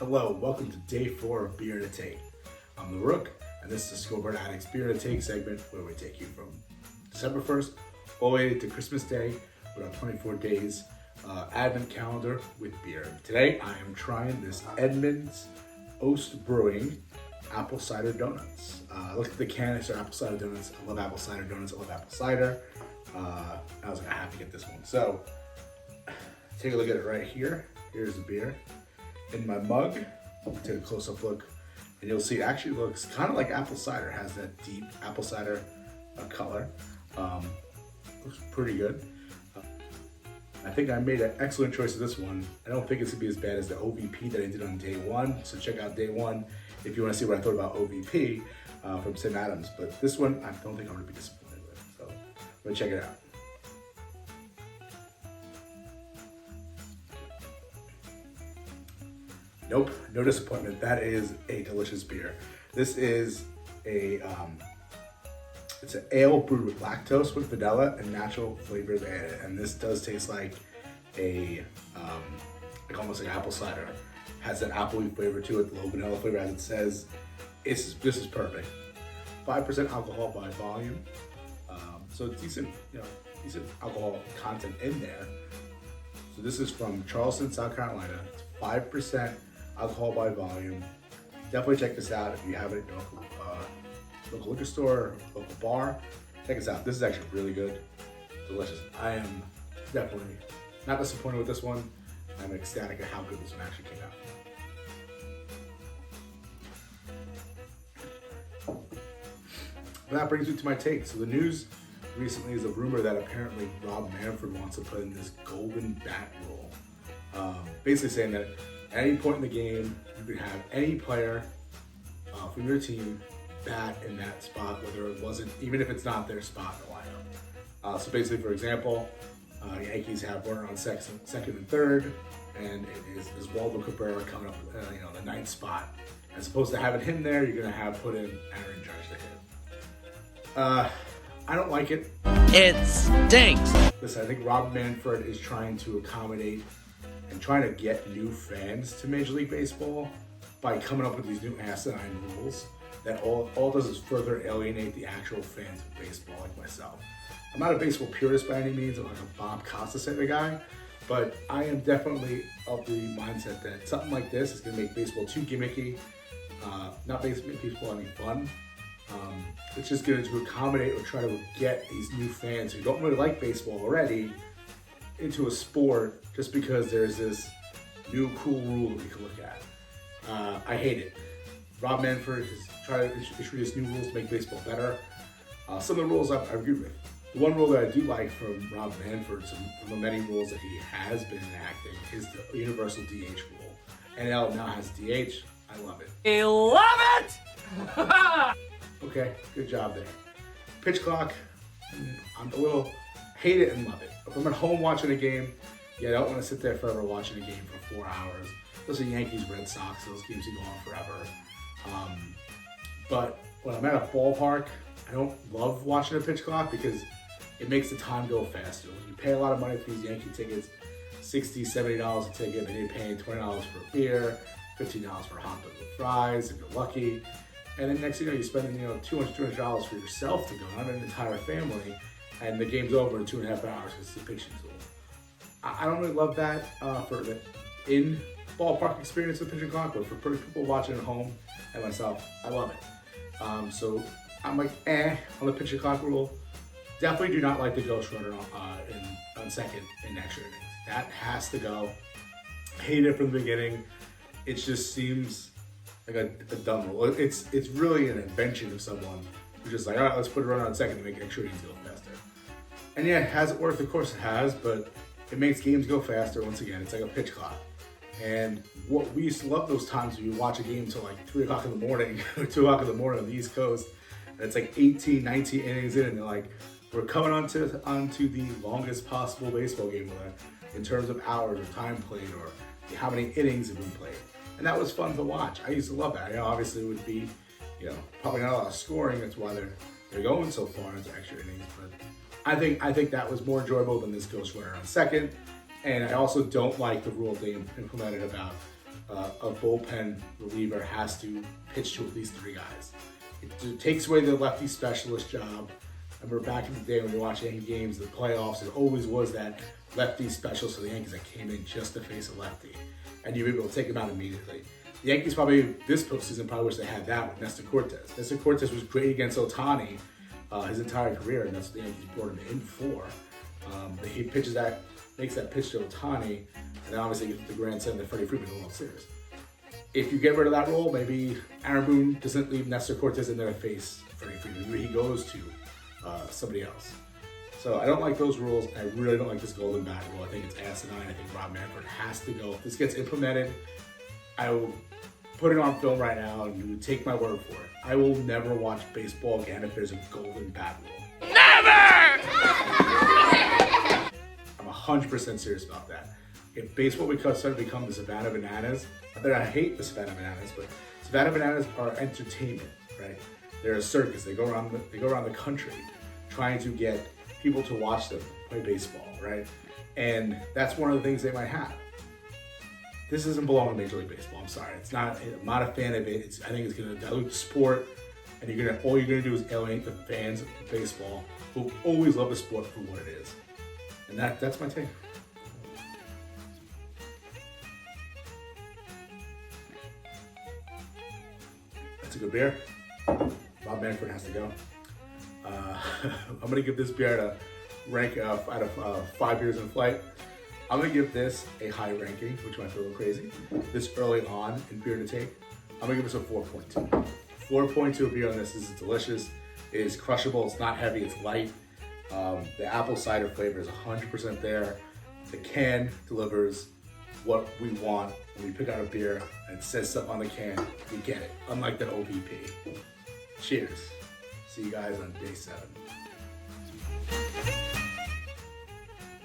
Hello, welcome to day 4 of Beer to Take. I'm the Rook, and this is the Scoreboard Addicts Beer to Take segment where we take you from December 1st all the way to Christmas Day with our 24 days advent calendar with beer. Today I am trying this Edmund Oast Brewing Apple Cider Doughnuts. Look at the can, it's Apple Cider Doughnuts. I love Apple Cider Doughnuts, I love apple cider. I was gonna have to get this one. So, take a look at it right here. Here's the beer. In my mug, take a close-up look, and you'll see it actually looks kind of like apple cider. It has that deep apple cider color. Looks pretty good. I think I made an excellent choice of this one. I don't think it's gonna be as bad as the OVP that I did on day 1. So check out day 1 if you want to see what I thought about OVP from Sim Adams. But this one, I don't think I'm gonna be disappointed with. So I'm gonna check it out. Nope, no disappointment. That is a delicious beer. This is a, it's an ale brewed with lactose with vanilla and natural flavors added. And this does taste like a, like almost like apple cider. Has that appley flavor to it, low vanilla flavor as it says. This is perfect. 5% alcohol by volume. So decent, decent alcohol content in there. So this is from Charleston, South Carolina. It's 5% alcohol by volume. Definitely check this out if you have it at your local liquor store, local bar. Check this out. This is actually really good, delicious. I am definitely not disappointed with this one. I'm ecstatic at how good this one actually came out. And that brings me to my take. So the news recently is a rumor that apparently Rob Manfred wants to put in this golden bat rule. Basically saying that at any point in the game, you can have any player from your team bat in that spot, whether it wasn't, even if it's not their spot in the lineup. So basically, for example, Yankees have Warner on second and third, and it is Oswaldo Cabrera coming up, the 9th spot. As opposed to having him there, you're gonna have put in Aaron Judge to hit. I don't like it. It stinks. Listen, I think Rob Manfred is trying to accommodate and trying to get new fans to Major League Baseball by coming up with these new asinine rules that all does is further alienate the actual fans of baseball like myself. I'm not a baseball purist by any means. I'm like a Bob Costas type of guy, but I am definitely of the mindset that something like this is going to make baseball too gimmicky, not make baseball any fun. It's just going to accommodate or try to get these new fans who don't really like baseball already into a sport just because there's this new cool rule that we can look at. I hate it. Rob Manfred has tried to introduce new rules to make baseball better. Some of the rules I agree with. The one rule that I do like from Rob Manfred, from the many rules that he has been enacting, is the universal DH rule. NL now has DH. I love it. I love it! Okay, good job there. Pitch clock, I'm a little hate it and love it. If I'm at home watching a game, I don't want to sit there forever watching a game for 4 hours. Those are Yankees, Red Sox, those games can go on forever. But when I'm at a ballpark, I don't love watching a pitch clock because it makes the time go faster. When you pay a lot of money for these Yankee tickets, $60, $70 a ticket, and you're paying $20 for a beer, $15 for a hot dog with fries if you're lucky. And then next thing you know, you're spending $200 for yourself to go, not an entire family, and the game's over in 2.5 hours because it's a pitching tool. I don't really love that for the in-ballpark experience of pitching clock, but for people watching at home and myself, I love it. So I'm like, on the pitching clock rule. Definitely do not like the ghost runner on second in extra innings. That has to go. Hate it from the beginning. It just seems like a dumb rule. It's really an invention of someone who's just like, all right, let's put a runner on second to make extra innings go faster. And yeah, has it worked? Of course it has, but it makes games go faster. Once again, it's like a pitch clock. And what we used to love those times when you watch a game until like 3 o'clock in the morning or 2 o'clock in the morning on the East Coast, and it's like 18, 19 innings in, and they're like, we're coming onto the longest possible baseball game in terms of hours or time played or how many innings have been played. And that was fun to watch. I used to love that. Obviously it would be, probably not a lot of scoring. That's why they're going so far into extra innings. But I think that was more enjoyable than this ghost runner on second. And I also don't like the rule they implemented about a bullpen reliever has to pitch to at least 3 guys. It takes away the lefty specialist job. I remember back in the day when we were watching Yankee games, the playoffs, it always was that lefty specialist for the Yankees that came in just to face a lefty. And you were able to take him out immediately. The Yankees probably, this postseason, probably wish they had that with Nestor Cortes. Nestor Cortes was great against Ohtani his entire career, and that's what the Yankees brought him in for. He makes that pitch to Ohtani, and then obviously gets the grand slam to Freddie Freeman in the World Series. If you get rid of that role, maybe Aaron Boone doesn't leave Nestor Cortes in there to face Freddie Freeman. Maybe he goes to somebody else. So I don't like those rules. I really don't like this golden bat rule. I think it's asinine. I think Rob Manfred has to go. If this gets implemented, I will put it on film right now, and you take my word for it. I will never watch baseball again if there's a golden bat rule. Never! I'm 100% serious about that. If baseball started to become the Savannah Bananas, not that I hate the Savannah Bananas, but Savannah Bananas are entertainment, right? They're a circus. They go around the country trying to get people to watch them play baseball, right? And that's one of the things they might have. This doesn't belong in Major League Baseball. I'm sorry. I'm not a fan of it. I think it's going to dilute the sport, and all you're going to do is alienate the fans of baseball who always love the sport for what it is. And that's my take. That's a good beer. Rob Manfred has to go. I'm going to give this beer a rank out of 5 beers in flight. I'm going to give this a high ranking, which might feel a little crazy. This early on in beer to take, I'm going to give this a 4.2. 4.2 beer on this. This is delicious. It is crushable. It's not heavy. It's light. The apple cider flavor is 100% there. The can delivers what we want. When we pick out a beer and it says something on the can, we get it. Unlike that OVP. Cheers. See you guys on day 7.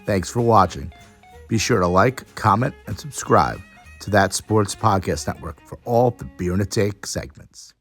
Thanks for watching. Be sure to like, comment, and subscribe to That Sports Podcast Network for all the Beer and a Take segments.